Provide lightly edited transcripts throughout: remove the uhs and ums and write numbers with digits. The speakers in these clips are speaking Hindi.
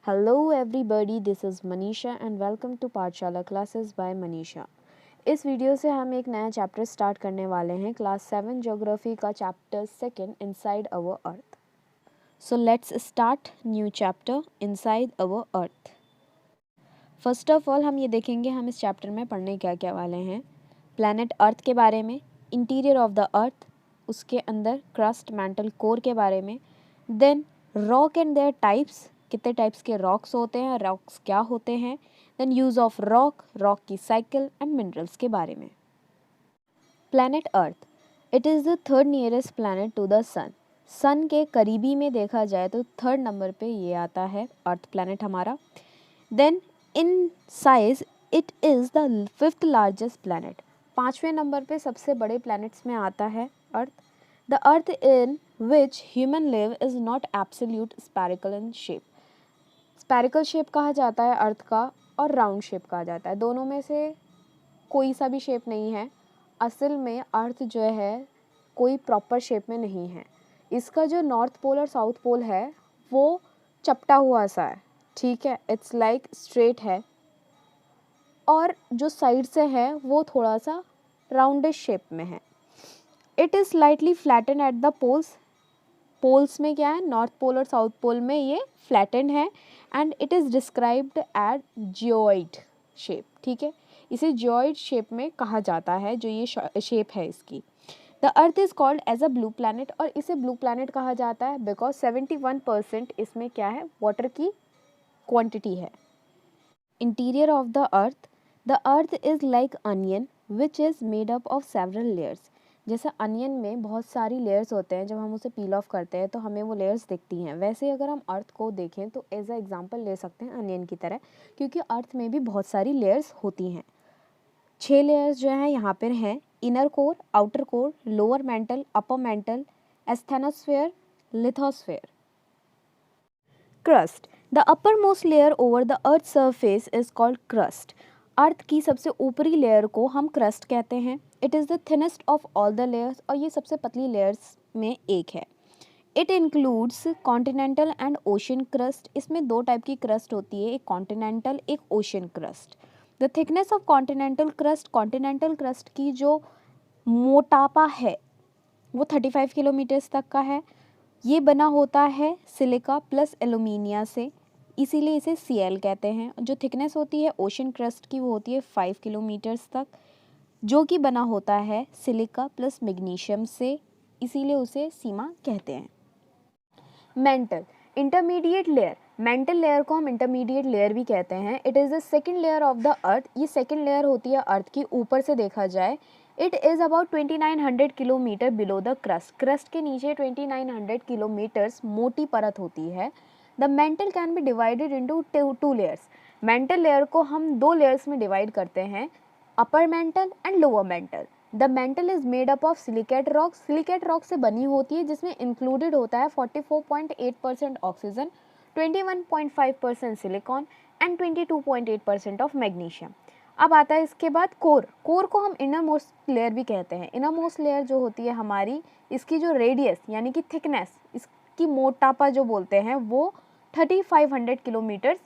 Hello everybody, this is Manisha and welcome to पाठशाला classes by Manisha। इस वीडियो से हम एक नया चैप्टर स्टार्ट करने वाले हैं क्लास 7 ज्योग्राफी का chapter 2 inside our earth. So let's start new chapter inside our earth. First of all हम ये देखेंगे हम इस चैप्टर में पढ़ने क्या क्या वाले हैं। प्लैनेट अर्थ के बारे में, इंटीरियर ऑफ द अर्थ, उसके अंदर क्रस्ट, मैंटल, कोर के बारे में, then rock and their types, कितने टाइप्स के रॉक्स होते हैं, रॉक्स क्या होते हैं, then use of rock, rock की साइकिल एंड मिनरल्स के बारे में। Planet earth, it is the third nearest planet to the sun. Sun के करीबी में देखा जाए तो थर्ड नंबर पे ये आता है अर्थ प्लैनेट हमारा। Then in size it is the fifth largest planet, पाँचवें नंबर पे सबसे बड़े प्लैनेट्स में आता है earth. The earth in which human live is not absolute spherical in shape. Spherical shape कहा जाता है अर्थ का और राउंड शेप कहा जाता है, दोनों में से कोई सा भी शेप नहीं है। असल में अर्थ जो है कोई प्रॉपर शेप में नहीं है। इसका जो नॉर्थ पोल और साउथ पोल है वो चपटा हुआ सा है, ठीक है, इट्स लाइक स्ट्रेट है, और जो साइड से है वो थोड़ा सा राउंडिश शेप में है। It is slightly flatten at the poles, poles में क्या है, नॉर्थ पोल और साउथ पोल में ये फ्लैटेंड है, and it is described at geoid shape, ठीक है, इसे जियोइड शेप में कहा जाता है जो ये शेप है इसकी। The earth is called as a blue planet, और इसे ब्लू प्लैनेट कहा जाता है बिकॉज 71% इसमें क्या है, वाटर की क्वांटिटी है। Interior of the earth is like onion which is made up of several layers. जैसे अनियन में बहुत सारी लेयर्स होते हैं, जब हम उसे पील ऑफ करते हैं तो हमें वो लेयर्स दिखती हैं। वैसे अगर हम अर्थ को देखें तो एज अ एग्जांपल ले सकते हैं अनियन की तरह, क्योंकि अर्थ में भी बहुत सारी लेयर्स होती हैं। 6 लेयर्स जो हैं यहाँ पर हैं, inner core, outer core, lower mantle, upper mantle, asthenosphere, lithosphere. Crust, the upper most layer over the earth surface is called crust. Earth की सबसे ऊपरी लेयर को हम क्रस्ट कहते हैं। It is the thinnest of all the layers, और ये सबसे पतली लेयर्स में एक है। It includes continental and ocean crust. इसमें दो टाइप की क्रस्ट होती है, एक कॉन्टिनेंटल, एक ocean crust. The thickness of continental crust की जो मोटापा है वो 35 किलोमीटर्स तक का है। ये बना होता है सिलिका प्लस एल्यूमिनिया से, इसीलिए इसे Cl कहते हैं। जो थिकनेस होती है ओशन क्रस्ट की वो होती है 5 किलोमीटर्स तक, जो कि बना होता है सिलिका प्लस मैग्नीशियम से, इसीलिए उसे सीमा कहते हैं। Mental, intermediate layer, mental layer को हम इंटरमीडिएट लेयर भी कहते हैं। It is the second layer of the अर्थ, ये सेकेंड लेयर होती है अर्थ की ऊपर से देखा जाए। It is about 2900 kilometre below the crust, crust के नीचे 2900 किलोमीटर्स मोटी परत होती है। The mental can be divided into two layers, mental layer को हम दो लेयर्स में डिवाइड करते हैं, upper mantle and lower mental. The mental is made up of silicate rock, silicate rock से बनी होती है, जिसमें इंक्लूडेड होता है 44.8% oxygen, 21.5% silicon and 22.8% of magnesium. अब आता है इसके बाद कोर, कोर को हम इनर मोस्ट लेयर भी कहते हैं। इनर मोस्ट लेयर जो होती है हमारी, इसकी जो रेडियस यानी कि थिकनेस, इसकी मोटापा जो बोलते हैं वो 3500 किलोमीटर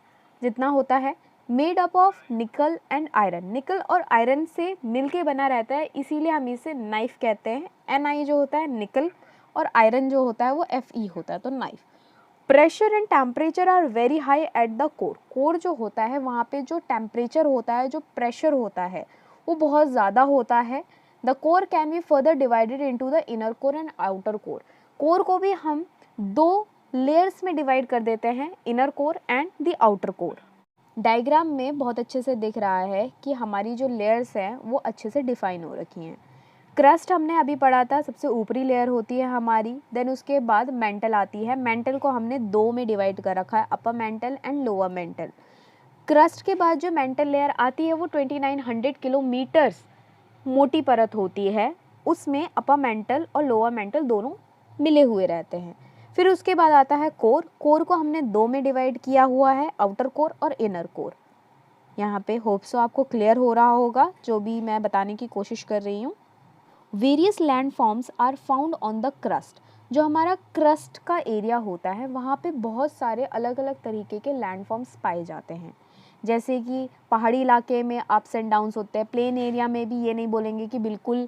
जितना होता है। मेड अप ऑफ निकल एंड आयरन, निकल और आयरन से मिलके बना रहता है, इसीलिए हम इसे नाइफ कहते हैं। Ni जो होता है निकल, और आयरन जो होता है वो Fe होता है, तो nife. Pressure and temperature are very high at the core, core जो होता है वहाँ पे जो टेम्परेचर होता है, जो प्रेशर होता है वो बहुत ज़्यादा होता है। The core can be further divided into the inner core and outer core, core को भी हम दो लेयर्स में डिवाइड कर देते हैं, inner core and the outer core. Diagram में बहुत अच्छे से दिख रहा है कि हमारी जो लेयर्स हैं वो अच्छे से डिफाइन हो रखी हैं। क्रस्ट हमने अभी पढ़ा था, सबसे ऊपरी लेयर होती है हमारी, देन उसके बाद मेंटल आती है। मेंटल को हमने दो में डिवाइड कर रखा है, upper mantle and lower mental. Crust के बाद जो मेंटल लेयर आती है वो 2900 किलोमीटर्स मोटी परत होती है, उसमें अपर मेंटल और लोअर मेंटल दोनों मिले हुए रहते हैं। फिर उसके बाद आता है कोर, कोर को हमने दो में डिवाइड किया हुआ है, आउटर कोर और इनर कोर। यहाँ पे होप सो आपको क्लियर हो रहा होगा जो भी मैं बताने की कोशिश कर रही हूँ। Various land forms are found on the crust, जो हमारा क्रस्ट का एरिया होता है वहाँ पे बहुत सारे अलग अलग तरीके के लैंडफॉर्म्स पाए जाते हैं। जैसे कि पहाड़ी इलाके में अप्स एंड डाउन्स होते हैं, प्लेन एरिया में भी ये नहीं बोलेंगे कि बिल्कुल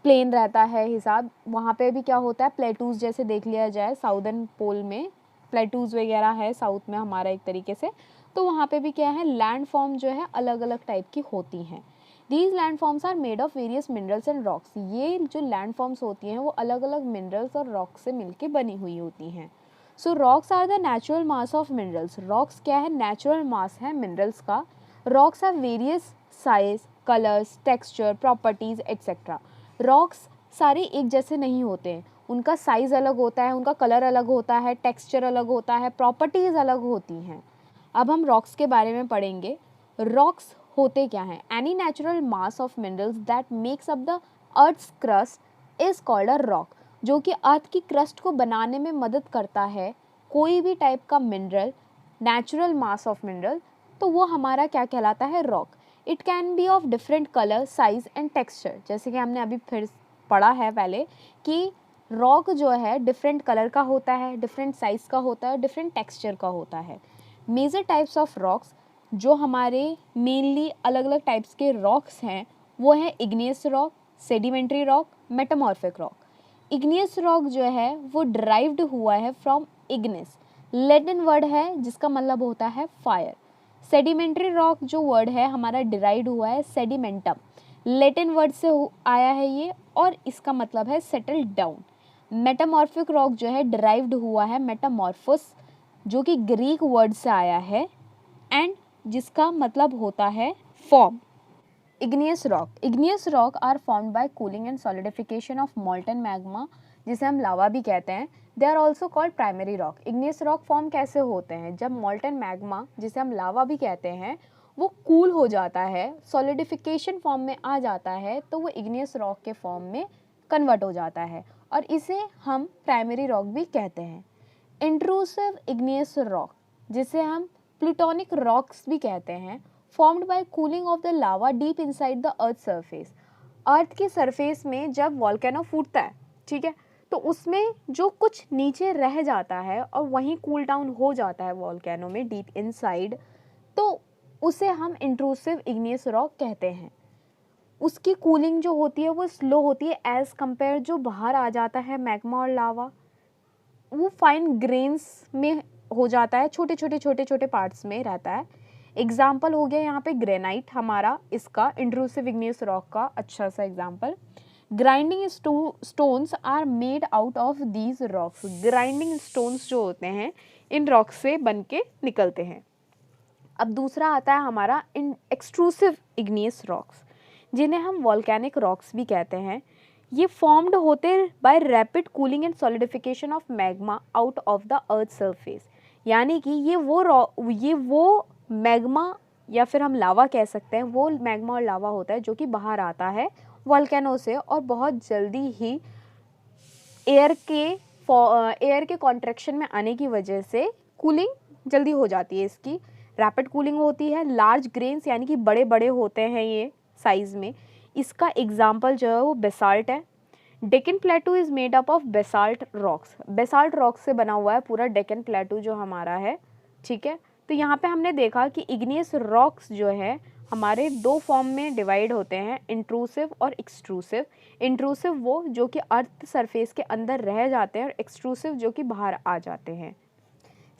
प्लेन रहता है हिसाब, वहाँ पे भी क्या होता है प्लेटूज, जैसे देख लिया जाए साउदर्न पोल में प्लेटूज वगैरह है साउथ में हमारा एक तरीके से, तो वहाँ पे भी क्या है लैंड फॉर्म जो है अलग अलग टाइप की होती हैं। These land forms are made of various minerals and rocks. ये जो लैंड फॉर्म्स होती हैं वो अलग अलग मिनरल्स और रॉक्स से मिलके बनी हुई होती हैं। So rocks are the natural mass of minerals. Rocks क्या है, नेचुरल मास है मिनरल्स का। Rocks have various size, colours, texture, properties etcetera. Rocks सारे एक जैसे नहीं होते हैं, उनका साइज़ अलग होता है, उनका कलर अलग होता है, टेक्सचर अलग होता है, प्रॉपर्टीज़ अलग होती हैं। अब हम रॉक्स के बारे में पढ़ेंगे। रॉक्स होते क्या हैं? Any natural mass of minerals that makes up the earth's crust is called a rock. जो कि अर्थ की क्रस्ट को बनाने में मदद करता है कोई भी टाइप का mineral, natural mass of mineral, तो वो हमारा क्या कहलाता है, rock. It can be of different colour, size and texture. जैसे कि हमने अभी फिर पढ़ा है पहले कि रॉक जो है डिफरेंट कलर का होता है, डिफरेंट साइज का होता है, डिफरेंट टेक्सचर का होता है। मेजर टाइप्स ऑफ रॉक्स जो हमारे मेनली अलग अलग टाइप्स के रॉक्स हैं वो है igneous rock, sedimentary rock, metamorphic rock. Igneous rock जो है वो डिराइव्ड हुआ है फ्रॉम इग्निस, लैटिन वर्ड है जिसका मतलब होता है फायर। सेडिमेंट्री रॉक जो वर्ड है हमारा डिराइव्ड हुआ है सेडिमेंटम, लैटिन वर्ड से आया है ये और इसका मतलब है सेटल डाउन। मेटामॉर्फिक रॉक जो है डिराइव्ड हुआ है मेटामॉर्फोस, जो कि ग्रीक वर्ड से आया है एंड जिसका मतलब होता है form. Igneous rock are formed by cooling and solidification of molten magma, जिसे हम लावा भी कहते हैं। They are also called primary rock. Igneous rock form कैसे होते हैं? जब मॉल्टन मैग्मा, जिसे हम लावा भी कहते हैं, वो कूल हो जाता है, सॉलिडिफिकेशन फॉर्म में आ जाता है, तो वो इग्नियस रॉक के फॉर्म में कन्वर्ट हो जाता है और इसे हम प्राइमरी रॉक भी कहते हैं। इंट्रूसिव इग्नियस रॉक, जिसे हम प्लूटोनिक रॉक्स भी कहते हैं, formed by cooling of the lava deep inside the earth surface. Earth की सरफेस में जब वॉल्केनो फूटता है, ठीक है, तो उसमें जो कुछ नीचे रह जाता है और वहीं कूल डाउन हो जाता है वॉल्केनो में डीप इनसाइड, तो उसे हम इंट्रूसिव इग्नियस रॉक कहते हैं। उसकी कूलिंग जो होती है वो स्लो होती है एज कंपेयर जो बाहर आ जाता है मैग्मा और लावा, वो फाइन ग्रेन्स में हो जाता है, छोटे छोटे पार्ट्स में रहता है। एग्जाम्पल हो गया यहाँ पे ग्रेनाइट हमारा, इसका इंट्रूसिव इग्नियस रॉक का अच्छा सा example. Grinding stones are made out of these rocks. Grinding stones जो होते हैं इन रॉक्स से बन के निकलते हैं। अब दूसरा आता है हमारा इन एक्सट्रूसिव इग्नियस रॉक्स, जिन्हें हम वॉल्केनिक रॉक्स भी कहते हैं। ये फॉर्म्ड होते by rapid cooling and solidification of magma out of the earth surface. यानी कि ये वो मैग्मा या फिर हम लावा कह सकते हैं, वो मैग्मा और लावा होता है जो कि बाहर आता है वॉल्केनो से और बहुत जल्दी ही एयर के कॉन्ट्रैक्शन में आने की वजह से कूलिंग जल्दी हो जाती है, इसकी रैपिड कूलिंग होती है। लार्ज ग्रेन्स यानी कि बड़े बड़े होते हैं ये साइज़ में। इसका एग्जाम्पल जो है वो बेसाल्ट है। Deccan प्लेटू is made up of basalt rocks. Basalt rocks से बना हुआ है पूरा डेक्कन प्लेटू जो हमारा है, ठीक है। तो यहाँ पे हमने देखा कि इग्नियस रॉक्स जो है हमारे दो फॉर्म में डिवाइड होते हैं, इंट्रूसिव और एक्सट्रूसिव। इंट्रूसिव वो जो कि अर्थ सरफेस के अंदर रह जाते हैं और एक्सट्रूसिव जो कि बाहर आ जाते हैं।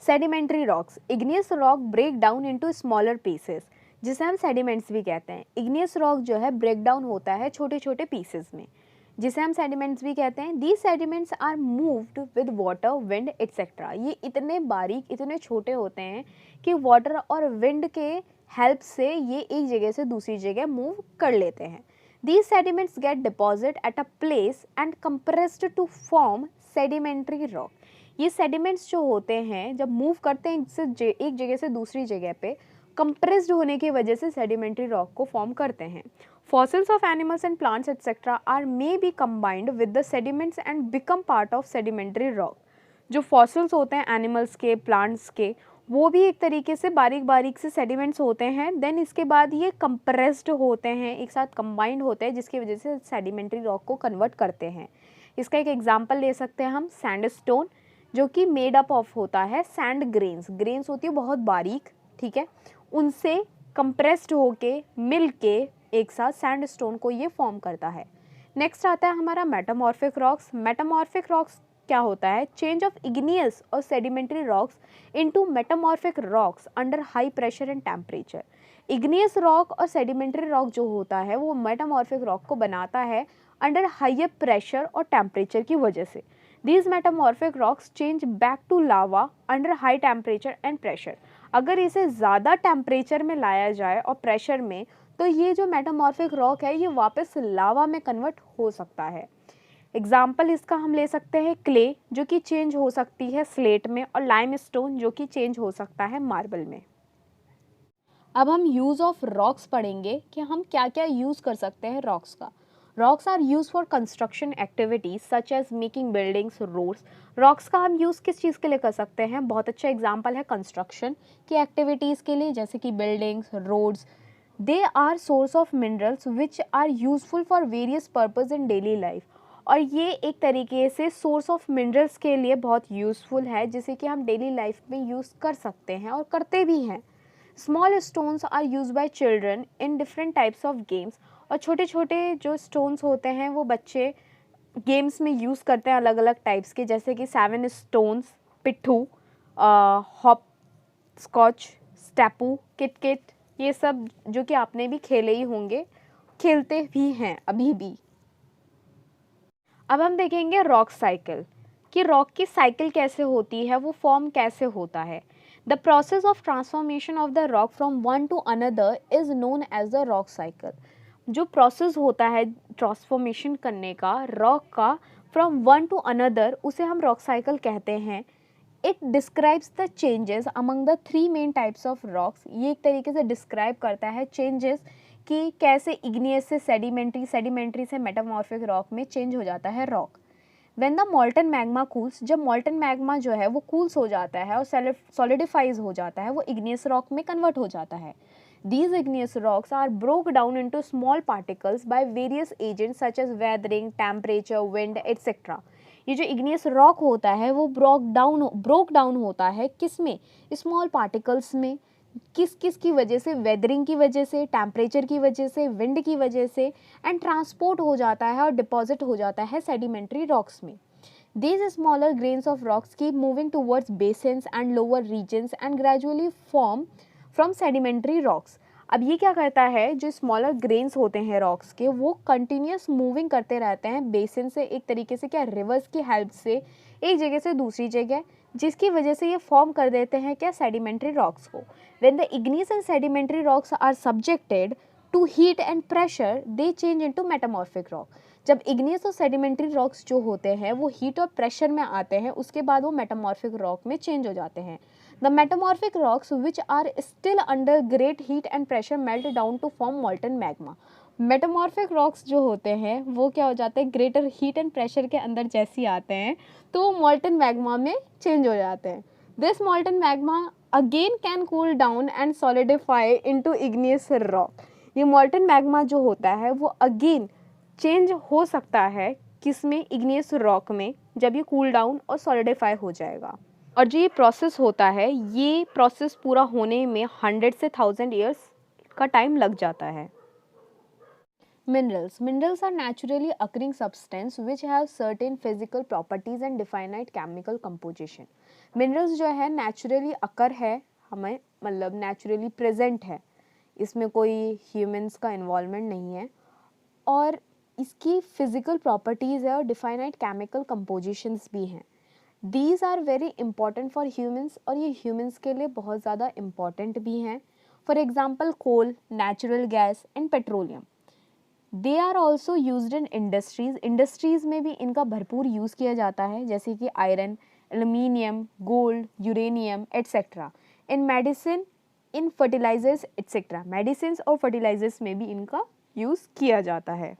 Sedimentary rocks, igneous rock break down into smaller pieces, जिसे हम सेडिमेंट्स भी कहते हैं। इग्नियस रॉक जो है ब्रेक डाउन होता है छोटे छोटे पीसेस में, जिसे हम सेडिमेंट्स भी कहते हैं। These sediments are moved with water, wind etcetera. ये इतने बारीक, इतने छोटे होते हैं कि वाटर और विंड के हेल्प से ये एक जगह से दूसरी जगह मूव कर लेते हैं। These sediments get deposit at a place and compressed to form sedimentary rock. ये सेडिमेंट्स जो होते हैं जब मूव करते हैं एक जगह से दूसरी जगह पे, कंप्रेस्ड होने की वजह से सेडिमेंट्री रॉक को फॉर्म करते हैं। Fossils of animals and plants etc. are may be combined with the sediments and become part of sedimentary rock. जो fossils होते हैं एनिमल्स के, प्लांट्स के, वो भी एक तरीके से बारीक बारीक से सेडिमेंट्स होते हैं। देन इसके बाद ये कंप्रेस्ड होते हैं, एक साथ कंबाइंड होते हैं, जिसकी वजह से सेडिमेंट्री रॉक को कन्वर्ट करते हैं। इसका एक एग्जांपल ले सकते हैं हम सैंडस्टोन, जो कि मेड अप ऑफ होता है सैंड ग्रेन्स, ग्रेन्स होती है बहुत बारीक, ठीक है, उनसे कंप्रेस्ड होके मिल के एक साथ सैंडस्टोन को ये फॉर्म करता है। नेक्स्ट आता है हमारा मेटामॉर्फिक रॉक्स। मेटामॉर्फिक रॉक्स क्या होता है? चेंज ऑफ इग्नियस और sedimentary rocks into metamorphic rocks under high pressure and temperature. Igneous rock और सेडिमेंट्री रॉक जो होता है वो मेटामॉर्फिक रॉक को बनाता है अंडर हाइयर प्रेशर और टेम्परेचर की वजह से। These metamorphic rocks change back to lava under high temperature and pressure। अगर इसे ज़्यादा टेम्परेचर में लाया जाए और प्रेशर में, तो ये जो मेटामॉर्फिक रॉक है ये वापस लावा में कन्वर्ट हो सकता है। एग्जाम्पल इसका हम ले सकते हैं क्ले, जो कि चेंज हो सकती है स्लेट में, और लाइमस्टोन जो कि चेंज हो सकता है मार्बल में। अब हम यूज़ ऑफ रॉक्स पढ़ेंगे कि हम क्या क्या यूज़ कर सकते हैं रॉक्स का। Rocks are use for construction activities such as making buildings, roads. Rocks का हम यूज़ किस चीज़ के लिए कर सकते हैं? बहुत अच्छा एग्जाम्पल है कंस्ट्रक्शन की एक्टिविटीज़ के लिए, जैसे कि buildings, roads. They are source of minerals which are useful for various purpose in daily life. और ये एक तरीके से सोर्स ऑफ मिनरल्स के लिए बहुत यूज़फुल है, जिसे कि हम डेली लाइफ में यूज़ कर सकते हैं और करते भी हैं। Small stones are use by children in different types of games. और छोटे छोटे जो स्टोन्स होते हैं वो बच्चे गेम्स में यूज़ करते हैं अलग अलग टाइप्स के, जैसे कि 7 स्टोन्स, पिट्ठू, हॉप स्कॉच, स्टेपू, किट, ये सब जो कि आपने भी खेले ही होंगे, खेलते भी हैं अभी भी। अब हम देखेंगे रॉक साइकिल, कि रॉक की साइकिल कैसे होती है, वो फॉर्म कैसे होता है। The process of transformation of the rock from one to another is known as the rock cycle. जो प्रोसेस होता है ट्रांसफॉर्मेशन करने का रॉक का फ्रॉम वन टू अनदर, उसे हम रॉक साइकिल कहते हैं। It describes the changes among the 3 main types of rocks. ये एक तरीके से डिस्क्राइब करता है चेंजेस कि कैसे इग्नियस से सेडिमेंट्री, सेडिमेंट्री से मेटामॉर्फिक रॉक में चेंज हो जाता है rock. When the मॉल्टन magma cools, जब मॉल्टन मैग्मा जो है वो कूल्स हो जाता है और सॉलिडिफाइज हो जाता है, वो इग्नियस रॉक में कन्वर्ट हो जाता है। These igneous rocks are broke down into small particles by various agents such as weathering, temperature, wind, etc. ये जो igneous rock होता है वो broke down होता है किस में? स्मॉल पार्टिकल्स में। किस किस की वजह से? वेदरिंग की वजह से, टेम्परेचर की वजह से, विंड की वजह से, एंड ट्रांसपोर्ट हो जाता है और डिपॉजिट हो जाता है सेडिमेंट्री रॉक्स में। These smaller grains of rocks keep moving towards basins and lower regions and gradually form from sedimentary rocks। अब ये क्या करता है, जो स्मॉलर ग्रेन्स होते हैं रॉक्स के, वो कंटिन्यूस मूविंग करते रहते हैं बेसिन से, एक तरीके से क्या, रिवर्स की हेल्प से एक जगह से दूसरी जगह, जिसकी वजह से ये फॉर्म कर देते हैं क्या, सेडिमेंट्री रॉक्स को। When the igneous and sedimentary rocks are subjected to heat and pressure, they change into metamorphic rock. जब इग्नियस और सेडिमेंट्री रॉक्स जो होते हैं वो हीट और प्रेशर में आते हैं, उसके बाद वो मेटामॉर्फिक रॉक में चेंज हो जाते हैं। The metamorphic rocks which are still under great heat and pressure melt down to form molten magma. Metamorphic rocks जो होते हैं वो क्या हो जाते हैं, ग्रेटर हीट एंड प्रेशर के अंदर जैसे ही आते हैं तो वो मॉल्टन मैग्मा में चेंज हो जाते हैं। This मॉल्टन magma again can cool down and solidify into igneous rock. ये मॉल्टन मैग्मा जो होता है वो अगेन चेंज हो सकता है किसमें, इग्नियस रॉक में, जब ये कूल डाउन और सॉलिडिफाई हो जाएगा। और जो ये प्रोसेस होता है, ये प्रोसेस पूरा होने में 100 से 1000 ईयर्स का टाइम लग जाता है। Minerals are naturally occurring substance which have certain physical properties and definite chemical composition। Minerals जो है naturally occur है, हमें मतलब naturally present है, इसमें कोई humans का involvement नहीं है, और इसकी physical properties है और definite chemical compositions भी हैं। These are very important for humans, और ये humans के लिए बहुत ज़्यादा important भी हैं। For example, coal, natural gas and petroleum। They are also use in industries. Industries में भी इनका भरपूर यूज़ किया जाता है, जैसे कि iron, aluminium, gold, uranium etcetera. In medicine, in fertilisers etcetera. Medicine और फर्टिलाइजर्स में भी इनका यूज़ किया जाता है।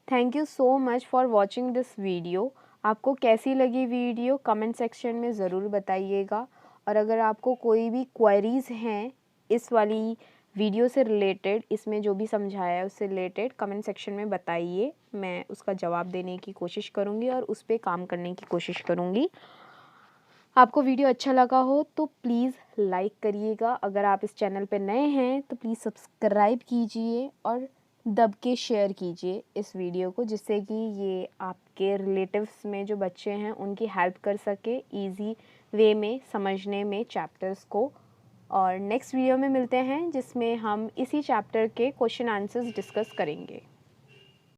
Thank you so much for watching this video. आपको कैसी लगी वीडियो कमेंट सेक्शन में ज़रूर बताइएगा, और अगर आपको कोई भी क्वेरीज़ हैं इस वाली वीडियो से रिलेटेड इसमें जो भी समझाया है उससे रिलेटेड कमेंट सेक्शन में बताइए, मैं उसका जवाब देने की कोशिश करूँगी और उस पर काम करने की कोशिश करूँगी। आपको वीडियो अच्छा लगा हो तो प्लीज़ लाइक करिएगा, अगर आप इस चैनल पे नए हैं तो प्लीज़ सब्सक्राइब कीजिए और दब के शेयर कीजिए इस वीडियो को, जिससे कि ये आपके रिलेटिव्स में जो बच्चे हैं उनकी हेल्प कर सके इजी वे में समझने में चैप्टर्स को। और नेक्स्ट वीडियो में मिलते हैं जिसमें हम इसी चैप्टर के क्वेश्चन आंसर्स डिस्कस करेंगे।